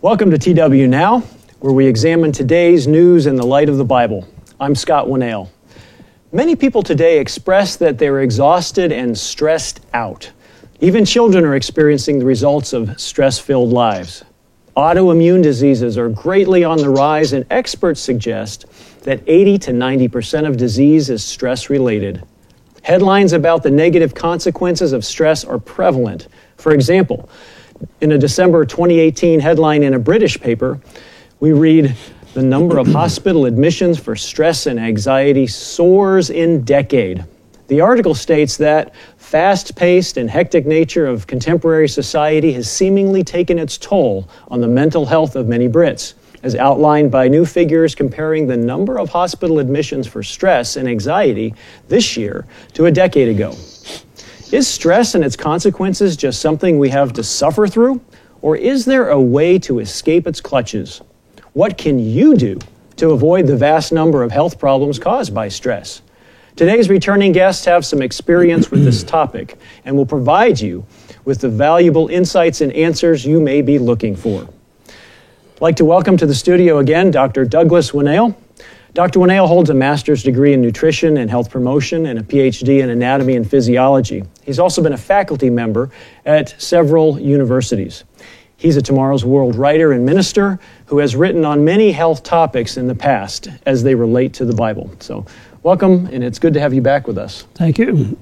Welcome to TWNow, where we examine today's news in the light of the Bible. I'm Scott Winnale. Many people today express that they're exhausted and stressed out. Even children are experiencing the results of stress-filled lives. Autoimmune diseases are greatly on the rise, and experts suggest that 80 to 90% of disease is stress-related. Headlines about the negative consequences of stress are prevalent. For example, in a December 2018 headline in a British paper, we read, "The number of hospital admissions for stress and anxiety soars in decade." The article states that fast-paced and hectic nature of contemporary society has seemingly taken its toll on the mental health of many Brits, as outlined by new figures comparing the number of hospital admissions for stress and anxiety this year to a decade ago. Is stress and its consequences just something we have to suffer through, or is there a way to escape its clutches? What can you do to avoid the vast number of health problems caused by stress? Today's returning guests have some experience with this topic and will provide you with the valuable insights and answers you may be looking for. I'd like to welcome to the studio again Dr. Douglas Winnale. Dr. Winnale holds a master's degree in nutrition and health promotion and a PhD in anatomy and physiology. He's also been a faculty member at several universities. He's a Tomorrow's World writer and minister who has written on many health topics in the past as they relate to the Bible. So welcome, and it's good to have you back with us. Thank you.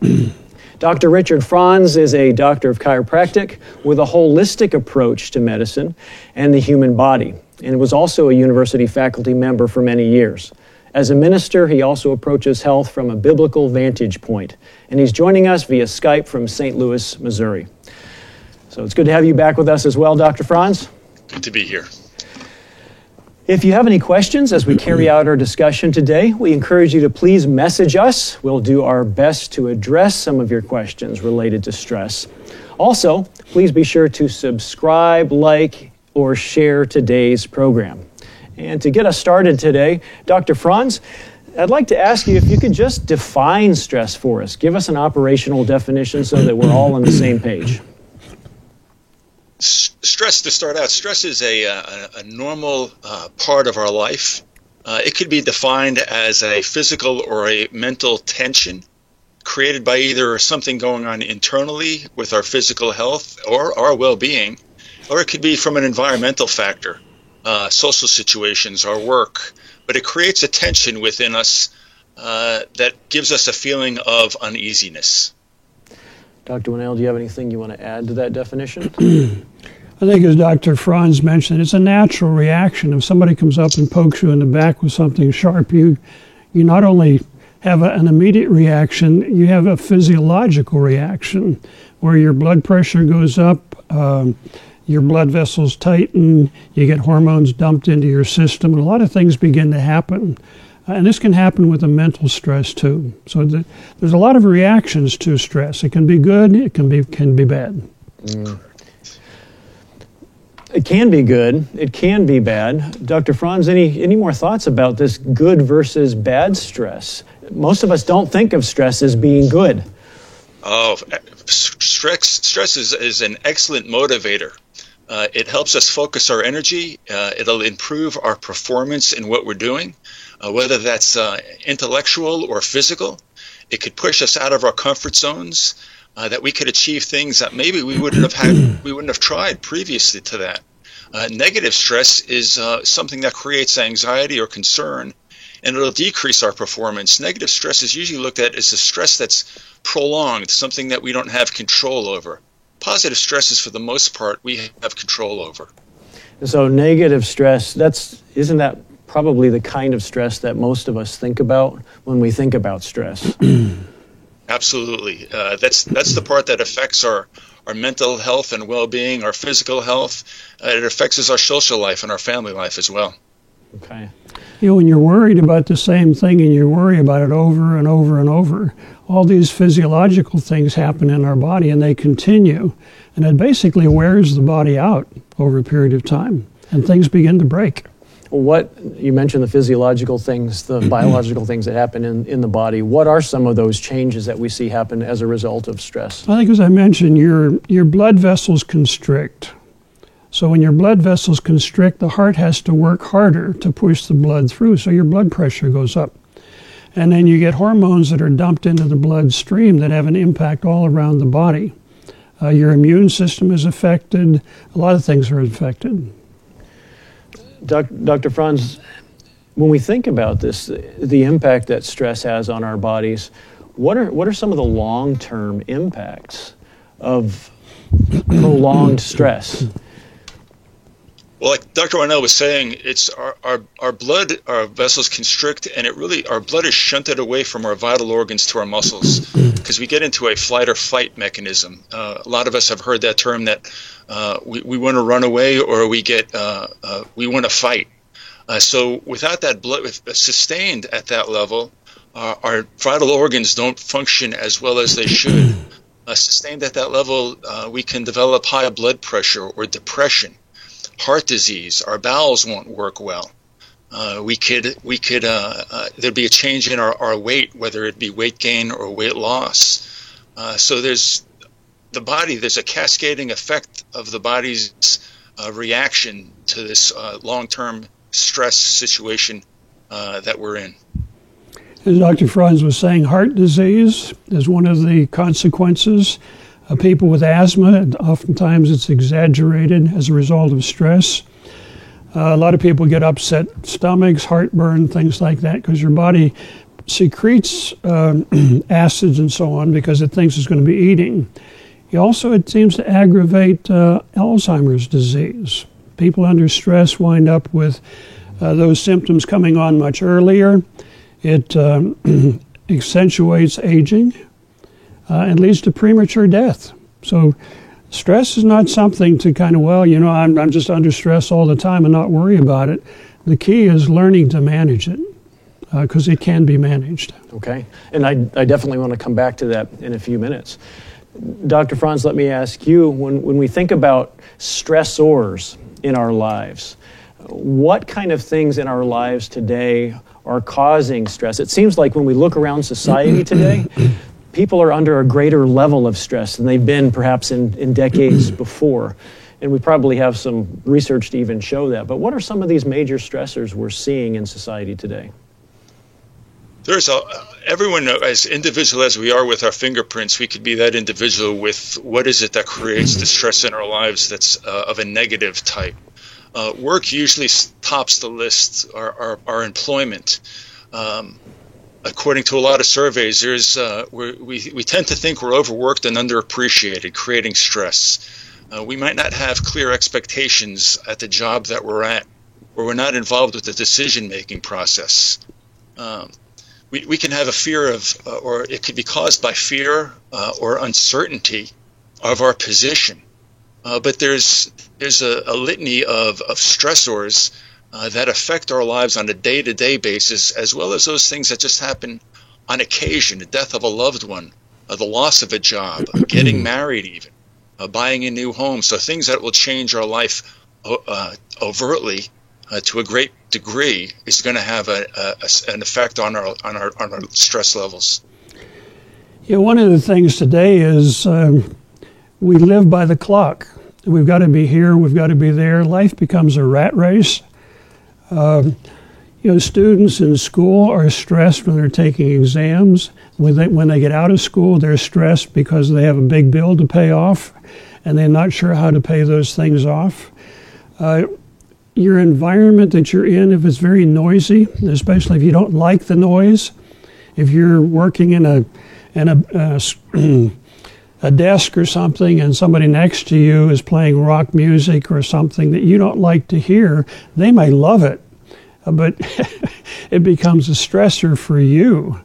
Dr. Richard Franz is a doctor of chiropractic with a holistic approach to medicine and the human body, and was also a university faculty member for many years. As a minister, he also approaches health from a biblical vantage point, and he's joining us via Skype from St. Louis, Missouri. So it's good to have you back with us as well, Dr. Franz. Good to be here. If you have any questions as we carry out our discussion today, we encourage you to please message us. We'll do our best to address some of your questions related to stress. Also, please be sure to subscribe, like, or share today's program. And to get us started today, Dr. Franz, I'd like to ask you if you could just define stress for us. Give us an operational definition so that we're all on the same page. Stress, to start out, stress is a normal part of our life. It could be defined as a physical or a mental tension created by either something going on internally with our physical health or our well-being, or it could be from an environmental factor, social situations, our work. But it creates a tension within us that gives us a feeling of uneasiness. Dr. Winnale, do you have anything you want to add to that definition? I think as Dr. Franz mentioned, it's a natural reaction. If somebody comes up and pokes you in the back with something sharp, you not only have an immediate reaction, you have a physiological reaction where your blood pressure goes up, your blood vessels tighten, you get hormones dumped into your system, and a lot of things begin to happen. And this can happen with a mental stress too. So there's a lot of reactions to stress. It can be good, it can be bad. It can be good, it can be bad. Dr. Franz, any more thoughts about this good versus bad stress? Most of us don't think of stress as being good. Oh, stress is an excellent motivator. It helps us focus our energy. It'll improve our performance in what we're doing, whether that's intellectual or physical. It could push us out of our comfort zones, that we could achieve things that maybe we wouldn't have tried previously to that. Negative stress is something that creates anxiety or concern, and it'll decrease our performance. Negative stress is usually looked at as a stress that's prolonged, something that we don't have control over. Positive stress is, for the most part, we have control over. So negative stress, isn't that probably the kind of stress that most of us think about when we think about stress? Absolutely. That's the part that affects our mental health and well-being, our physical health. It affects our social life and our family life as well. Okay. When you're worried about the same thing and you worry about it over and over and over, all these physiological things happen in our body and they continue. And it basically wears the body out over a period of time and things begin to break. You mentioned the physiological things, the biological things that happen in the body. What are some of those changes that we see happen as a result of stress? I think, as I mentioned, your blood vessels constrict. So when your blood vessels constrict, the heart has to work harder to push the blood through, so your blood pressure goes up. And then you get hormones that are dumped into the bloodstream that have an impact all around the body. Your immune system is affected. A lot of things are affected. Dr. Franz, when we think about this, the impact that stress has on our bodies, what are some of the long-term impacts of prolonged stress? Well, like Dr. Warnell was saying, it's our blood, our vessels constrict, and our blood is shunted away from our vital organs to our muscles because we get into a flight or fight mechanism. A lot of us have heard that term that we want to run away or we want to fight. So without that blood sustained at that level, our vital organs don't function as well as they should. Sustained at that level, we can develop high blood pressure or depression. Heart disease, our bowels won't work well. There'd be a change in our weight, whether it be weight gain or weight loss. So there's a cascading effect of the body's reaction to this long-term stress situation that we're in. As Dr. Franz was saying, heart disease is one of the consequences. People with asthma, oftentimes it's exaggerated as a result of stress. A lot of people get upset stomachs, heartburn, things like that, because your body secretes acids and so on because it thinks it's going to be eating. It seems to aggravate Alzheimer's disease. People under stress wind up with those symptoms coming on much earlier. It accentuates aging. And leads to premature death. So stress is not something to kind of, I'm just under stress all the time and not worry about it. The key is learning to manage it because it can be managed. Okay. And I definitely want to come back to that in a few minutes. Dr. Franz, let me ask you, when we think about stressors in our lives, what kind of things in our lives today are causing stress? It seems like when we look around society today, people are under a greater level of stress than they've been perhaps in decades before. And we probably have some research to even show that. But what are some of these major stressors we're seeing in society today? Everyone, as individual as we are with our fingerprints, we could be that individual with what is it that creates the stress in our lives that's of a negative type. Work usually tops the list, our employment. According to a lot of surveys, we tend to think we're overworked and underappreciated, creating stress. We might not have clear expectations at the job that we're at, or we're not involved with the decision-making process. We can have a fear of, or it could be caused by fear or uncertainty of our position. But there's a litany of stressors that affect our lives on a day-to-day basis, as well as those things that just happen on occasion, the death of a loved one, the loss of a job, getting married even, buying a new home. So things that will change our life overtly to a great degree is going to have an effect on our stress levels. Yeah, one of the things today is we live by the clock. We've got to be here, we've got to be there. Life becomes a rat race. Students in school are stressed when they're taking exams. When they get out of school, they're stressed because they have a big bill to pay off, and they're not sure how to pay those things off. Your environment that you're in, if it's very noisy, especially if you don't like the noise, if you're working in a desk or something and somebody next to you is playing rock music or something that you don't like to hear, they may love it, but it becomes a stressor for you.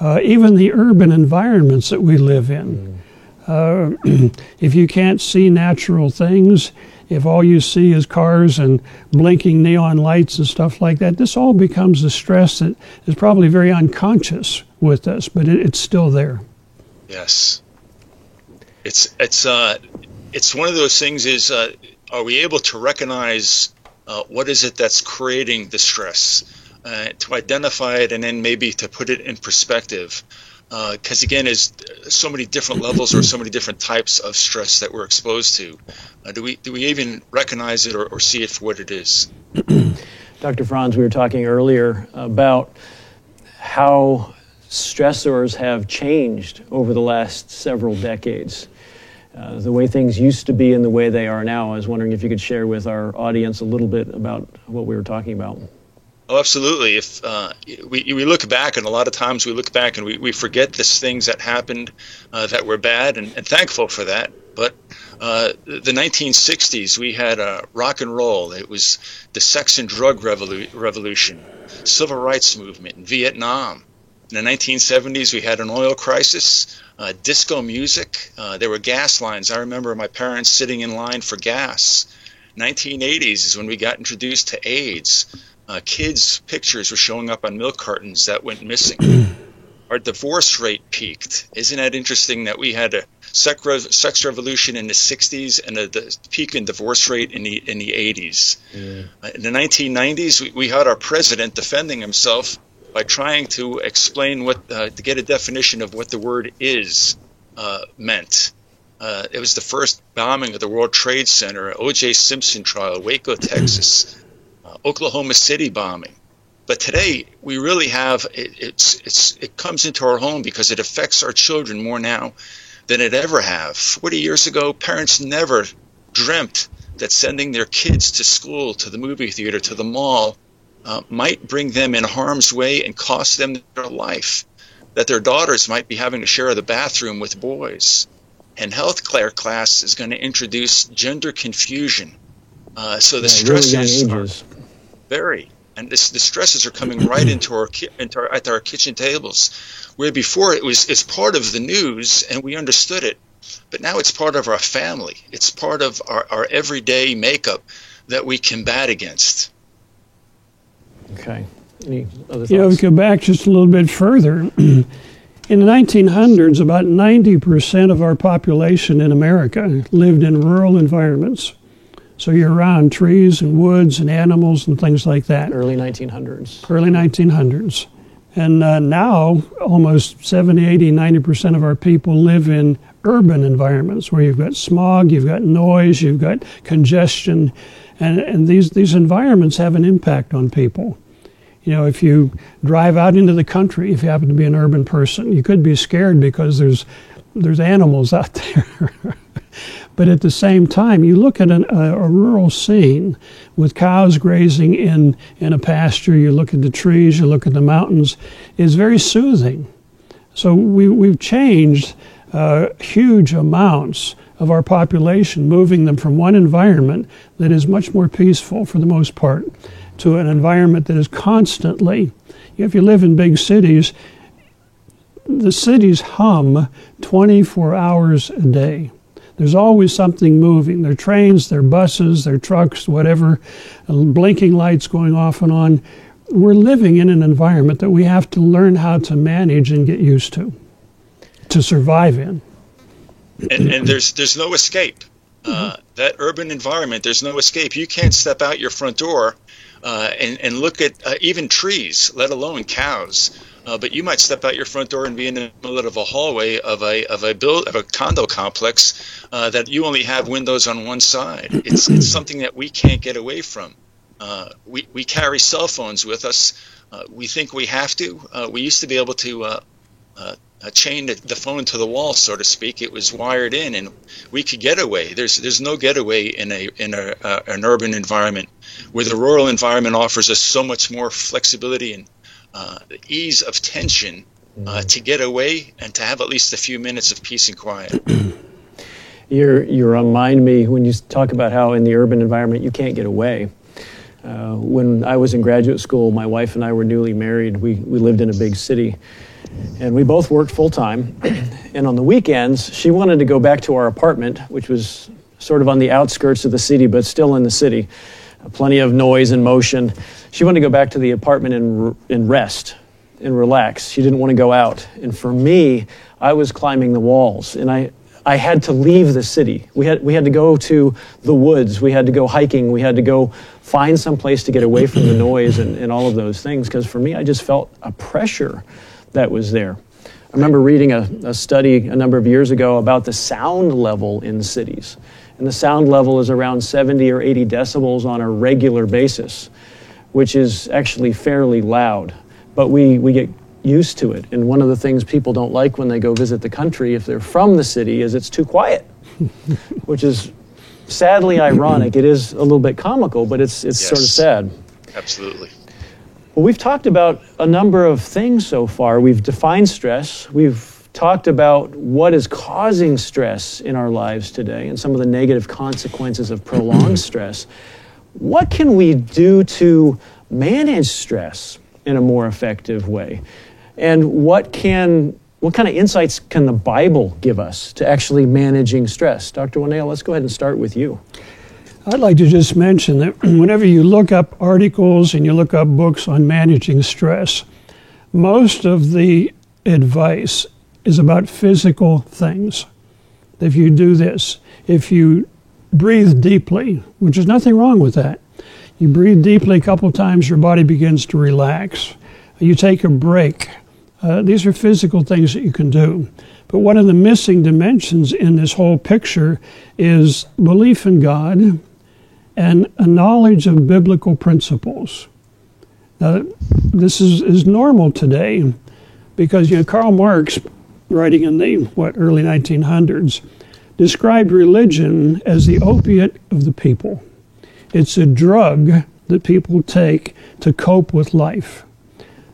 Even the urban environments that we live in. If you can't see natural things, if all you see is cars and blinking neon lights and stuff like that, this all becomes a stress that is probably very unconscious with us, but it's still there. Yes. It's one of those things is, are we able to recognize what is it that's creating the stress? to identify it and then maybe to put it in perspective. Because again, there's so many different levels or so many different types of stress that we're exposed to. Do we even recognize it or see it for what it is? Dr. Franz, we were talking earlier about how stressors have changed over the last several decades. The way things used to be and the way they are now. I was wondering if you could share with our audience a little bit about what we were talking about. Oh, absolutely. If we look back, and a lot of times we look back and we forget the things that happened that were bad, and thankful for that. But the 1960s, we had rock and roll. It was the sex and drug revolution, civil rights movement in Vietnam. In the 1970s, we had an oil crisis, disco music. There were gas lines. I remember my parents sitting in line for gas. 1980s is when we got introduced to AIDS. Kids' pictures were showing up on milk cartons that went missing. Our divorce rate peaked. Isn't that interesting that we had a sex revolution in the 60s and the peak in divorce rate in the 80s? Yeah. In the 1990s, we had our president defending himself by trying to explain to get a definition of what the word is meant. It was the first bombing of the World Trade Center, O.J. Simpson trial, Waco, Texas. Oklahoma City bombing. But today we really have it comes into our home because it affects our children more now than it ever have. 40 years ago, parents never dreamt that sending their kids to school, to the movie theater, to the mall might bring them in harm's way and cost them their life, that their daughters might be having to share the bathroom with boys. And health care class is going to introduce gender confusion. So the stresses really are very, and the stresses are coming right into our kitchen tables, where before it's part of the news and we understood it, but now it's part of our family. It's part of our everyday makeup that we combat against. Okay. Any other thoughts? We go back just a little bit further. In the 1900s, about 90% of our population in America lived in rural environments. So you're around trees and woods and animals and things like that. Early 1900s. Early 1900s. And now almost 70, 80, 90% of our people live in urban environments where you've got smog, you've got noise, you've got congestion. And these environments have an impact on people. If you drive out into the country, if you happen to be an urban person, you could be scared because there's animals out there. But at the same time, you look at a rural scene with cows grazing in a pasture, you look at the trees, you look at the mountains, it's very soothing. So we've changed huge amounts of our population, moving them from one environment that is much more peaceful for the most part to an environment that is constantly, if you live in big cities, the cities hum 24 hours a day. There's always something moving. There are trains, there are buses, there are trucks, whatever, blinking lights going off and on. We're living in an environment that we have to learn how to manage and get used to survive in. And there's no escape. That urban environment, there's no escape. You can't step out your front door and look at even trees, let alone cows. But you might step out your front door and be in the middle of a hallway of a condo complex that you only have windows on one side. It's something that we can't get away from. We carry cell phones with us. We think we have to. We used to be able to chain the phone to the wall, so to speak. It was wired in, and we could get away. There's no getaway in an urban environment, where the rural environment offers us so much more flexibility and the ease of tension to get away and to have at least a few minutes of peace and quiet. You remind me when you talk about how in the urban environment you can't get away. When I was in graduate school, my wife and I were newly married. We lived in a big city, and we both worked full-time. And on the weekends, she wanted to go back to our apartment, which was sort of on the outskirts of the city, but still in the city. Plenty of noise and motion. She wanted to go back to the apartment and rest and relax. She didn't want to go out. And for me, I was climbing the walls. And I I had to leave the city. We had to go to the woods. We had to go hiking. We had to go find some place to get away from the noise and all of those things. Because for me, I just felt a pressure that was there. I remember reading a study a number of years ago about the sound level in cities. And the sound level is around 70 or 80 decibels on a regular basis, which is actually fairly loud. But we get used to it. And one of the things people don't like when they go visit the country, if they're from the city, is it's too quiet, which is sadly ironic. It is a little bit comical, but it's Yes. sort of sad. Absolutely. Well, we've talked about a number of things so far. We've defined stress. We've talked about what is causing stress in our lives today and some of the negative consequences of prolonged stress. What can we do to manage stress in a more effective way? And what kind of insights can the Bible give us to actually managing stress? Dr. TWNow, let's go ahead and start with you. I'd like to just mention that whenever you look up articles and you look up books on managing stress, most of the advice is about physical things. If you do this, if you breathe deeply, which is nothing wrong with that. You breathe deeply a couple times, your body begins to relax. You take a break. These are physical things that you can do. But one of the missing dimensions in this whole picture is belief in God and a knowledge of biblical principles. Now, this is normal today because, Karl Marx, writing in the early 1900s, described religion as the opiate of the people. It's a drug that people take to cope with life.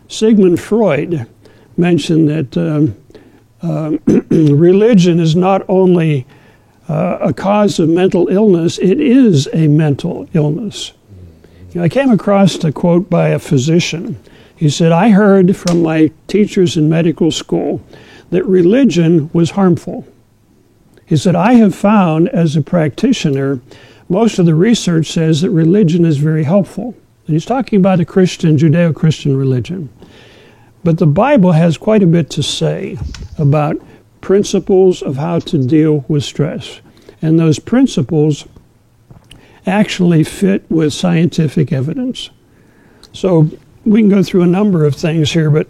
Sigmund Freud mentioned that religion is not only a cause of mental illness, it is a mental illness. I came across a quote by a physician. He said, "I heard from my teachers in medical school that religion was harmful." He said, "I have found as a practitioner, most of the research says that religion is very helpful." And he's talking about the Christian, Judeo-Christian religion. But the Bible has quite a bit to say about principles of how to deal with stress. And those principles actually fit with scientific evidence. So we can go through a number of things here, but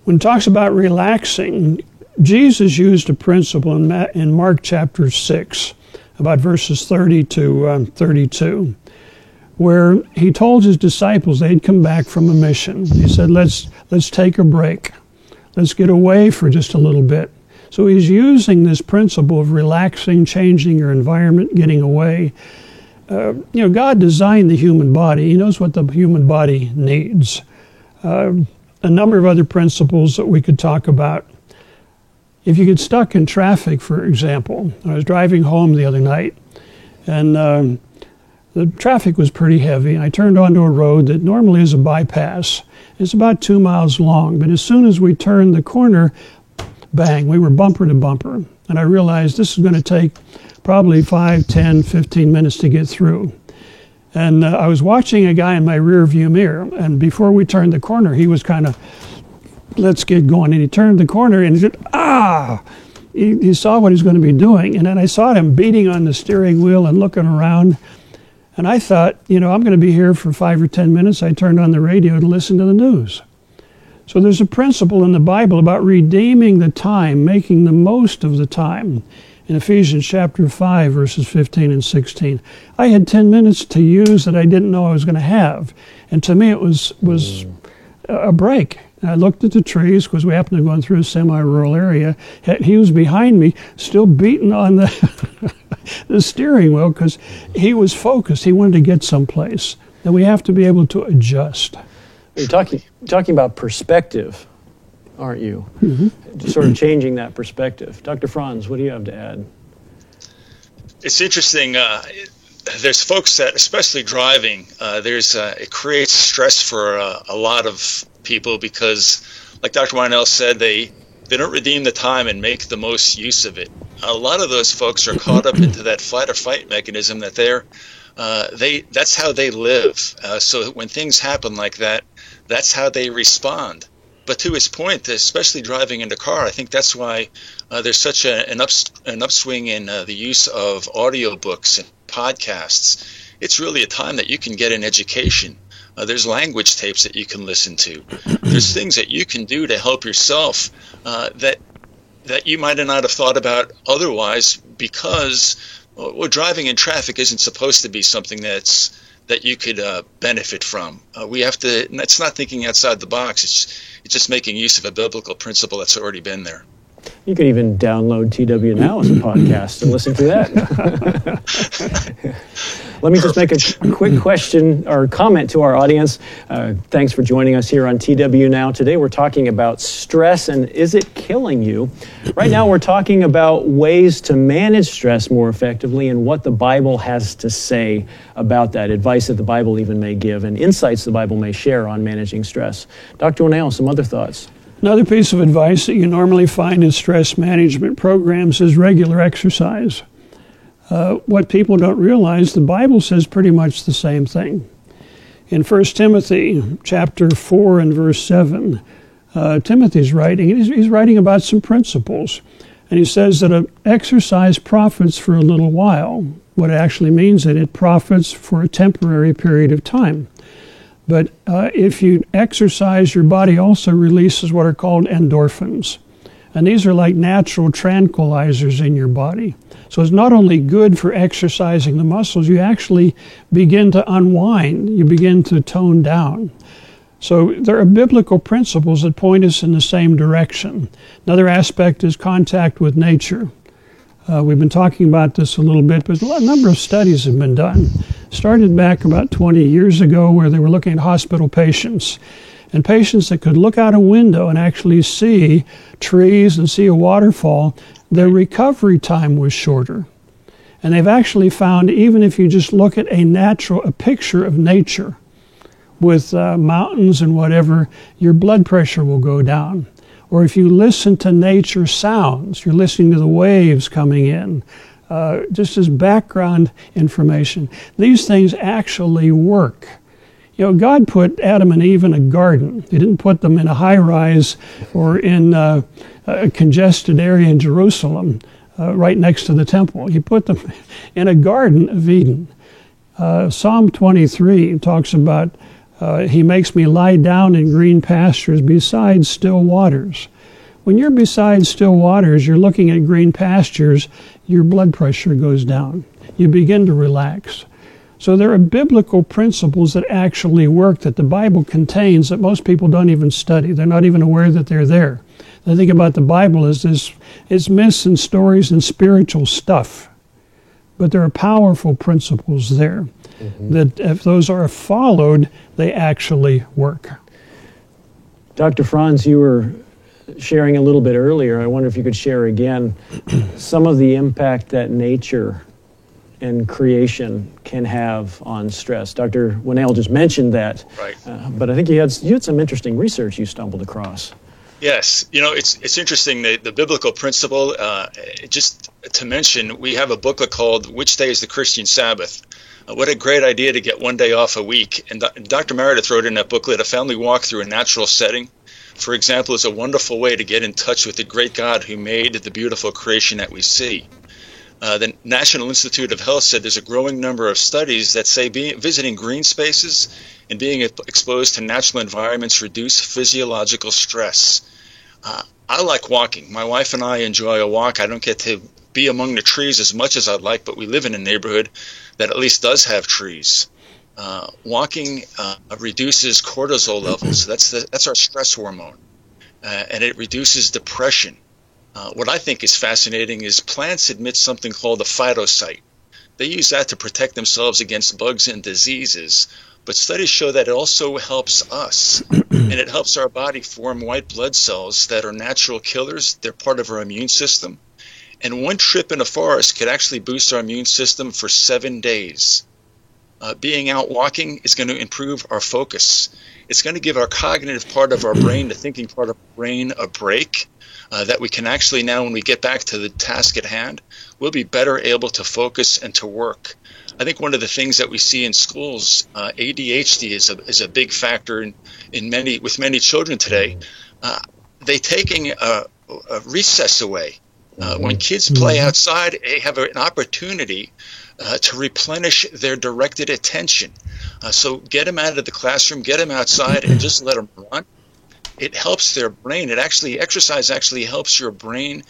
when it talks about relaxing, Jesus used a principle in Mark chapter 6, about verses 30 to 32, where he told his disciples they'd come back from a mission. He said, let's take a break. Let's get away for just a little bit. So he's using this principle of relaxing, changing your environment, getting away. God designed the human body. He knows what the human body needs. A number of other principles that we could talk about. If you get stuck in traffic, for example, I was driving home the other night, and the traffic was pretty heavy. I turned onto a road that normally is a bypass. It's about 2 miles long, but as soon as we turned the corner, bang, we were bumper to bumper. And I realized this is going to take probably 5, 10, 15 minutes to get through. And I was watching a guy in my rear view mirror, and before we turned the corner, he was kind of, let's get going. And he turned the corner and he said, He saw what he was going to be doing. And then I saw him beating on the steering wheel and looking around. And I thought, I'm going to be here for 5 or 10 minutes. I turned on the radio to listen to the news. So there's a principle in the Bible about redeeming the time, making the most of the time. In Ephesians chapter 5, verses 15 and 16, I had 10 minutes to use that I didn't know I was going to have. And to me, it was a break. And I looked at the trees because we happened to be going through a semi-rural area. He was behind me, still beating on the, the steering wheel because he was focused. He wanted to get someplace. And we have to be able to adjust. You're talking about perspective, aren't you? Mm-hmm. Sort of changing that perspective. Dr. Franz, what do you have to add? It's interesting. There's folks that, especially driving, it creates stress for a lot of people because, like Dr. Weinell said, they don't redeem the time and make the most use of it. A lot of those folks are caught up into that fight or fight mechanism that that's how they live. So when things happen like that, that's how they respond. but to his point, especially driving in the car, I think that's why there's such an upswing in the use of audiobooks and podcasts. It's really a time that you can get an education. There's language tapes that you can listen to. There's things that you can do to help yourself that you might not have thought about otherwise, because driving in traffic isn't supposed to be something that you could benefit from. We have to. It's not thinking outside the box. It's just making use of a biblical principle that's already been there. You could even download TWNow as a podcast and listen to that. Let me just make a quick question or comment to our audience. Thanks for joining us here on TWNow. Today we're talking about stress and is it killing you? Right now we're talking about ways to manage stress more effectively and what the Bible has to say about that, advice that the Bible even may give, and insights the Bible may share on managing stress. Dr. O'Neill, some other thoughts? Another piece of advice that you normally find in stress management programs is regular exercise. What people don't realize, the Bible says pretty much the same thing. In 1 Timothy chapter 4 and verse 7, Timothy's writing, he's writing about some principles. And he says that exercise profits for a little while. What it actually means that it profits for a temporary period of time. But if you exercise, your body also releases what are called endorphins. And these are like natural tranquilizers in your body. So it's not only good for exercising the muscles, you actually begin to unwind. You begin to tone down. So there are biblical principles that point us in the same direction. Another aspect is contact with nature. We've been talking about this a little bit, but a number of studies have been done. Started back about 20 years ago where they were looking at hospital patients. And patients that could look out a window and actually see trees and see a waterfall, their recovery time was shorter. And they've actually found, even if you just look at a picture of nature with mountains and whatever, your blood pressure will go down. Or if you listen to nature sounds, you're listening to the waves coming in, just as background information. These things actually work. You know, God put Adam and Eve in a garden. He didn't put them in a high-rise or in a congested area in Jerusalem right next to the temple. He put them in a garden of Eden. Psalm 23 talks about he makes me lie down in green pastures beside still waters. When you're beside still waters, you're looking at green pastures, your blood pressure goes down. You begin to relax. So there are biblical principles that actually work that the Bible contains that most people don't even study. They're not even aware that they're there. They think about the Bible as it's myths and stories and spiritual stuff. But there are powerful principles there that if those are followed, they actually work. Dr. Franz, you were sharing a little bit earlier. I wonder if you could share again some of the impact that nature and creation can have on stress. Dr. Winnell just mentioned that, right. But I think you had some interesting research you stumbled across. Yes, you know, it's interesting, the biblical principle, just to mention, we have a booklet called Which Day is the Christian Sabbath? What a great idea to get one day off a week. And Dr. Meredith wrote in that booklet, a family walk through a natural setting, for example, is a wonderful way to get in touch with the great God who made the beautiful creation that we see. The National Institute of Health said there's a growing number of studies that say visiting green spaces and being exposed to natural environments reduce physiological stress. I like walking. My wife and I enjoy a walk. I don't get to be among the trees as much as I'd like, but we live in a neighborhood that at least does have trees. Walking reduces cortisol levels. That's our stress hormone, and it reduces depression. What I think is fascinating is plants emit something called a phytocyte. They use that to protect themselves against bugs and diseases. But studies show that it also helps us, and it helps our body form white blood cells that are natural killers. They're part of our immune system. And one trip in a forest could actually boost our immune system for 7 days. Being out walking is going to improve our focus. It's going to give our cognitive part of our brain, the thinking part of our brain, a break. That we can actually now, when we get back to the task at hand, we'll be better able to focus and to work. I think one of the things that we see in schools, ADHD is a big factor with many children today. they taking a recess away. When kids play outside, they have an opportunity to replenish their directed attention. So get them out of the classroom, get them outside, and just let them run. It helps their brain. Exercise actually helps your brain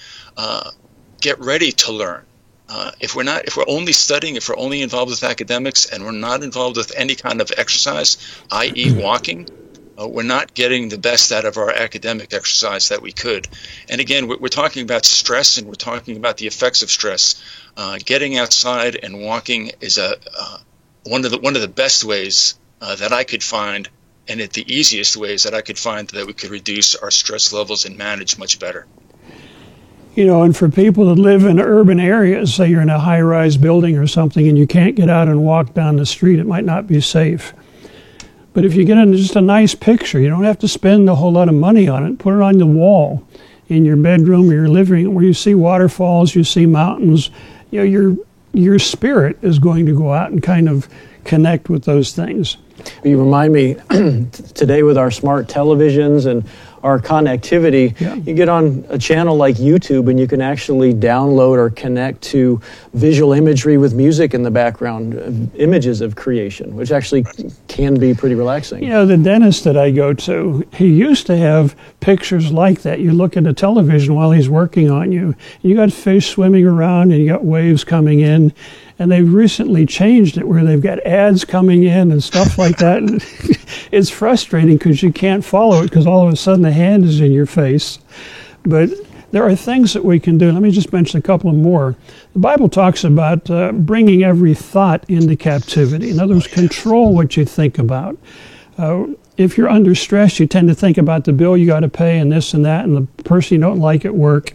get ready to learn. If we're only studying, if we're only involved with academics, and we're not involved with any kind of exercise, i.e. walking, we're not getting the best out of our academic exercise that we could. And again, we're talking about stress, and we're talking about the effects of stress. Getting outside and walking is one of the best ways that I could find, and the easiest ways that I could find that we could reduce our stress levels and manage much better. You know, and for people that live in urban areas, say you're in a high-rise building or something and you can't get out and walk down the street, it might not be safe. But if you get just a nice picture, you don't have to spend a whole lot of money on it. Put it on the wall in your bedroom or your living room where you see waterfalls, you see mountains. You know, your spirit is going to go out and kind of connect with those things. You remind me today with our smart televisions and our connectivity, you get on a channel like YouTube and you can actually download or connect to visual imagery with music in the background, images of creation, which actually can be pretty relaxing. You know, the dentist that I go to, he used to have pictures like that. You look at the television while he's working on you. You got fish swimming around and you got waves coming in. And they've recently changed it where they've got ads coming in and stuff like that. And it's frustrating because you can't follow it because all of a sudden the hand is in your face. But there are things that we can do. Let me just mention a couple more. The Bible talks about bringing every thought into captivity. In other words, control what you think about. If you're under stress, you tend to think about the bill you got to pay and this and that and the person you don't like at work.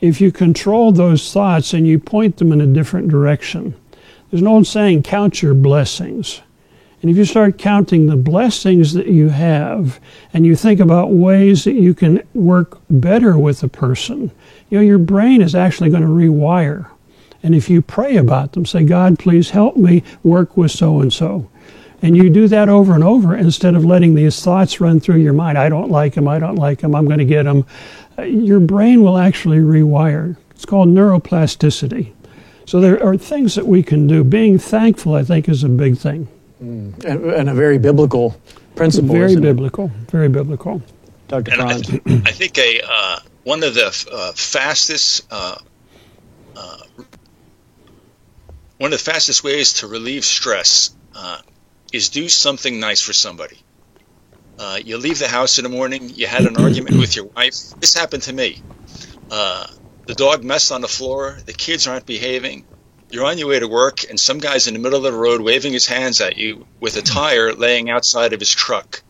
If you control those thoughts and you point them in a different direction, there's an old saying, count your blessings. And if you start counting the blessings that you have and you think about ways that you can work better with a person, you know, your brain is actually going to rewire. And if you pray about them, say, God, please help me work with so-and-so. And you do that over and over instead of letting these thoughts run through your mind. I don't like him, I'm going to get him. Your brain will actually rewire. It's called neuroplasticity. So there are things that we can do. Being thankful, I think, is a big thing. And a very biblical principle. Very biblical. Very biblical. Dr. Franz. I think one of the fastest ways to relieve stress is do something nice for somebody. You leave the house in the morning, you had an argument with your wife. This happened to me. The dog messed on the floor, the kids aren't behaving. You're on your way to work, and some guy's in the middle of the road waving his hands at you with a tire laying outside of his truck.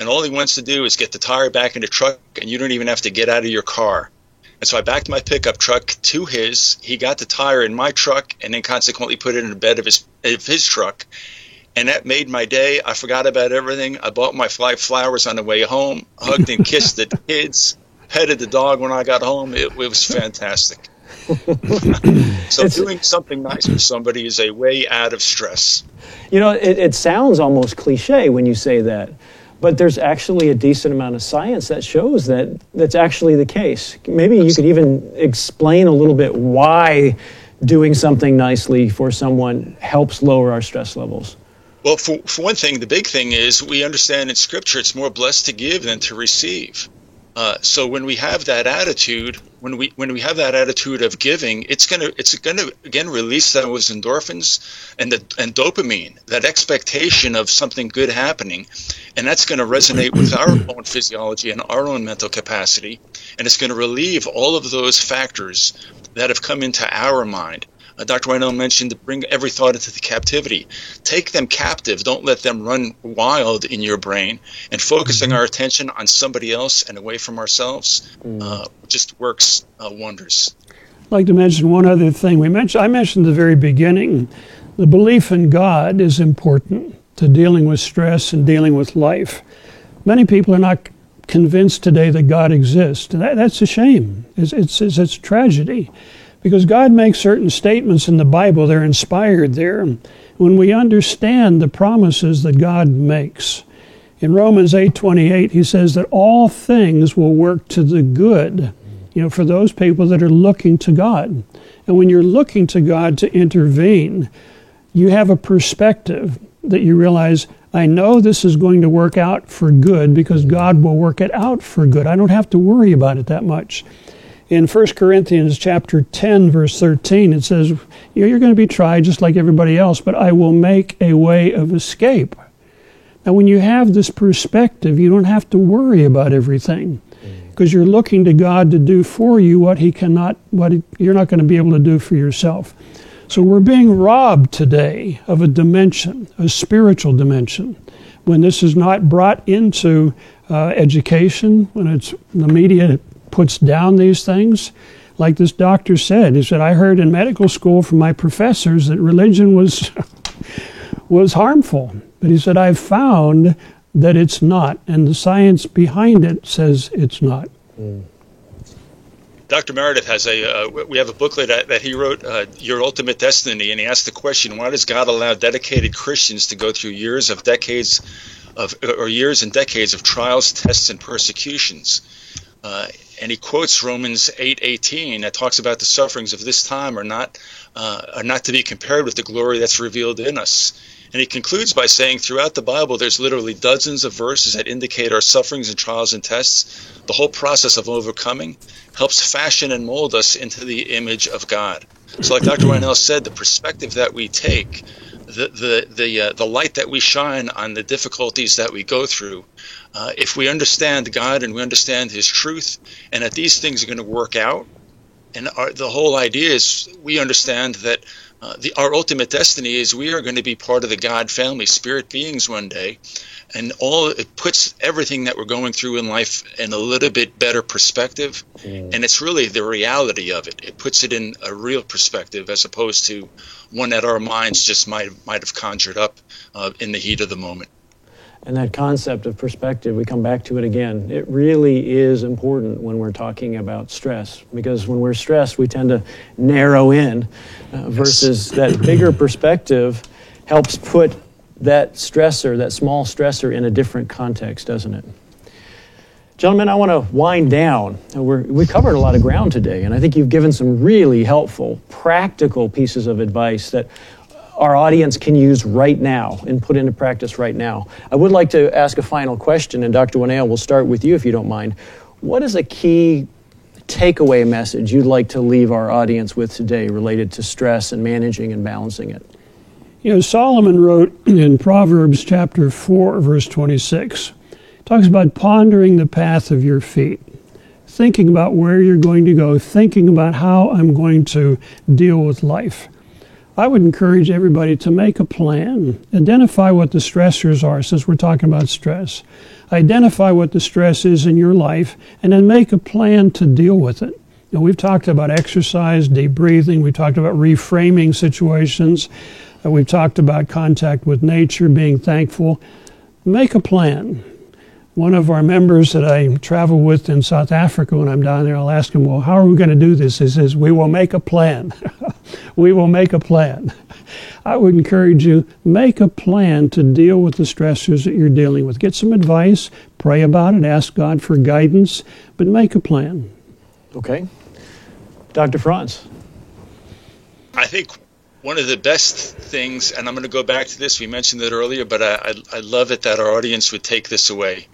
And all he wants to do is get the tire back in the truck, and you don't even have to get out of your car. And so I backed my pickup truck to his. He got the tire in my truck, and then consequently put it in the bed of his truck. And that made my day. I forgot about everything. I bought my flowers on the way home, hugged and kissed the kids, petted the dog when I got home. It was fantastic. So doing something nice for somebody is a way out of stress. You know, it sounds almost cliche when you say that, but there's actually a decent amount of science that shows that that's actually the case. Maybe you could even explain a little bit why doing something nicely for someone helps lower our stress levels. Well, for one thing, the big thing is we understand in Scripture it's more blessed to give than to receive. So when we have that attitude, when we have that attitude of giving, it's gonna again release those endorphins and dopamine, that expectation of something good happening, and that's going to resonate with our own physiology and our own mental capacity, and it's going to relieve all of those factors that have come into our mind. Dr. Wynell mentioned to bring every thought into the captivity. Take them captive. Don't let them run wild in your brain. And focusing our attention on somebody else and away from ourselves just works wonders. I'd like to mention one other thing. I mentioned at the very beginning, the belief in God is important to dealing with stress and dealing with life. Many people are not convinced today that God exists. And that's a shame. It's a tragedy. Because God makes certain statements in the Bible, they're inspired there. When we understand the promises that God makes, In Romans 8:28, he says that all things will work to the good, for those people that are looking to God. And when you're looking to God to intervene, you have a perspective that you realize, I know this is going to work out for good because God will work it out for good. I don't have to worry about it that much. In 1 Corinthians chapter 10, verse 13, it says, you're going to be tried just like everybody else, but I will make a way of escape. Now, when you have this perspective, you don't have to worry about everything because you're looking to God to do for you what you're not going to be able to do for yourself. So we're being robbed today of a dimension, a spiritual dimension, when this is not brought into education, when the media puts down these things. Like this doctor said, he said, I heard in medical school from my professors that religion was harmful. But he said, I've found that it's not, and the science behind it says it's not. Dr. Meredith has we have a booklet that he wrote, Your Ultimate Destiny, and he asked the question, why does God allow dedicated Christians to go through years and decades of trials, tests, and persecutions? And he quotes Romans 8:18 that talks about the sufferings of this time are not to be compared with the glory that's revealed in us. And he concludes by saying, throughout the Bible, there's literally dozens of verses that indicate our sufferings and trials and tests. The whole process of overcoming helps fashion and mold us into the image of God. So like Dr. Wynell said, the perspective that we take, the light that we shine on the difficulties that we go through, if we understand God and we understand His truth, and that these things are going to work out, and the whole idea is we understand that our ultimate destiny is we are going to be part of the God family, spirit beings one day, and it puts everything that we're going through in life in a little bit better perspective, and it's really the reality of it. It puts it in a real perspective as opposed to one that our minds just might have conjured up in the heat of the moment. And that concept of perspective, we come back to it again. It really is important when we're talking about stress, because when we're stressed, we tend to narrow in versus that bigger perspective helps put that stressor, that small stressor, in a different context, doesn't it? Gentlemen, I want to wind down. We covered a lot of ground today, and I think you've given some really helpful, practical pieces of advice that our audience can use right now and put into practice right now. I would like to ask a final question, and Dr. Wynell, we'll start with you if you don't mind. What is a key takeaway message you'd like to leave our audience with today related to stress and managing and balancing it? Solomon wrote in Proverbs chapter 4, verse 26, talks about pondering the path of your feet, thinking about where you're going to go, thinking about how I'm going to deal with life. I would encourage everybody to make a plan, identify what the stressors are, since we're talking about stress. Identify what the stress is in your life, and then make a plan to deal with it. We've talked about exercise, deep breathing, we've talked about reframing situations, we've talked about contact with nature, being thankful. Make a plan. One of our members that I travel with in South Africa, when I'm down there, I'll ask him, well, how are we going to do this? He says, we will make a plan. We will make a plan. I would encourage you, make a plan to deal with the stressors that you're dealing with. Get some advice, pray about it, ask God for guidance, but make a plan. Okay. Dr. Franz. I think one of the best things, and I'm going to go back to this, we mentioned it earlier, but I love it that our audience would take this away.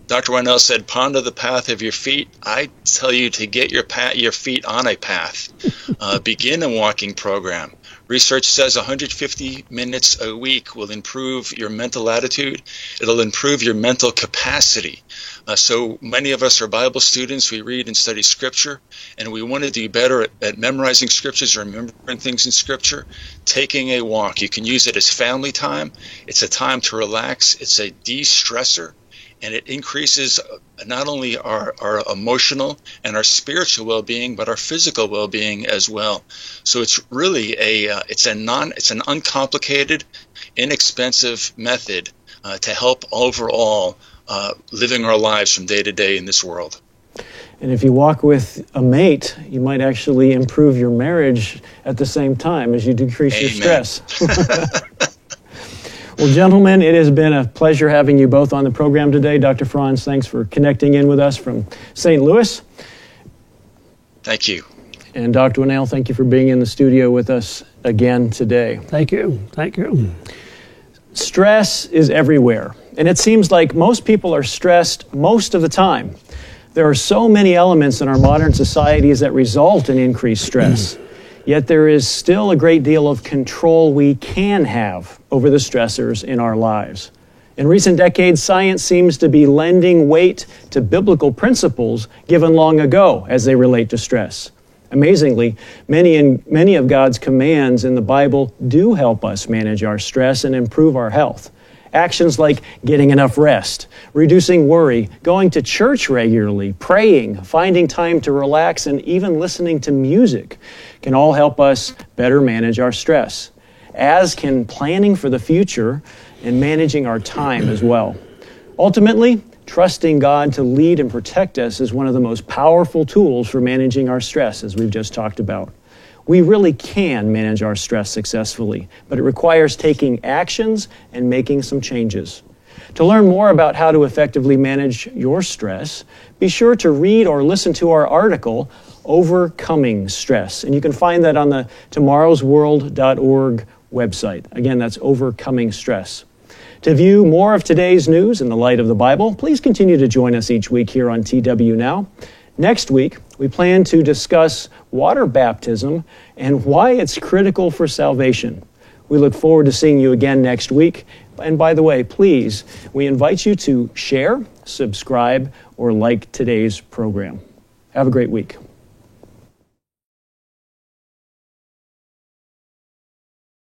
Dr. Wynell said, ponder the path of your feet. I tell you to get your feet on a path. Begin a walking program. Research says 150 minutes a week will improve your mental attitude. It'll improve your mental capacity. So many of us are Bible students. We read and study Scripture, and we want to do better at memorizing Scriptures, remembering things in Scripture. Taking a walk. You can use it as family time. It's a time to relax. It's a de-stressor. And it increases not only our emotional and our spiritual well-being, but our physical well-being as well. So it's really it's an uncomplicated, inexpensive method to help overall living our lives from day to day in this world. And if you walk with a mate, you might actually improve your marriage at the same time as you decrease your stress. Well, gentlemen, it has been a pleasure having you both on the program today. Dr. Franz, thanks for connecting in with us from St. Louis. Thank you. And Dr. TWNow, thank you for being in the studio with us again today. Thank you. Thank you. Stress is everywhere, and it seems like most people are stressed most of the time. There are so many elements in our modern societies that result in increased stress. Yet there is still a great deal of control we can have over the stressors in our lives. In recent decades, science seems to be lending weight to biblical principles given long ago as they relate to stress. Amazingly, many of God's commands in the Bible do help us manage our stress and improve our health. Actions like getting enough rest, reducing worry, going to church regularly, praying, finding time to relax, and even listening to music can all help us better manage our stress, as can planning for the future and managing our time as well. Ultimately, trusting God to lead and protect us is one of the most powerful tools for managing our stress, as we've just talked about. We really can manage our stress successfully, but it requires taking actions and making some changes. To learn more about how to effectively manage your stress, be sure to read or listen to our article, Overcoming Stress. And you can find that on the tomorrowsworld.org website. Again, that's Overcoming Stress. To view more of today's news in the light of the Bible, please continue to join us each week here on TWNow. Next week, we plan to discuss water baptism and why it's critical for salvation. We look forward to seeing you again next week. And by the way, please, we invite you to share, subscribe, or like today's program. Have a great week.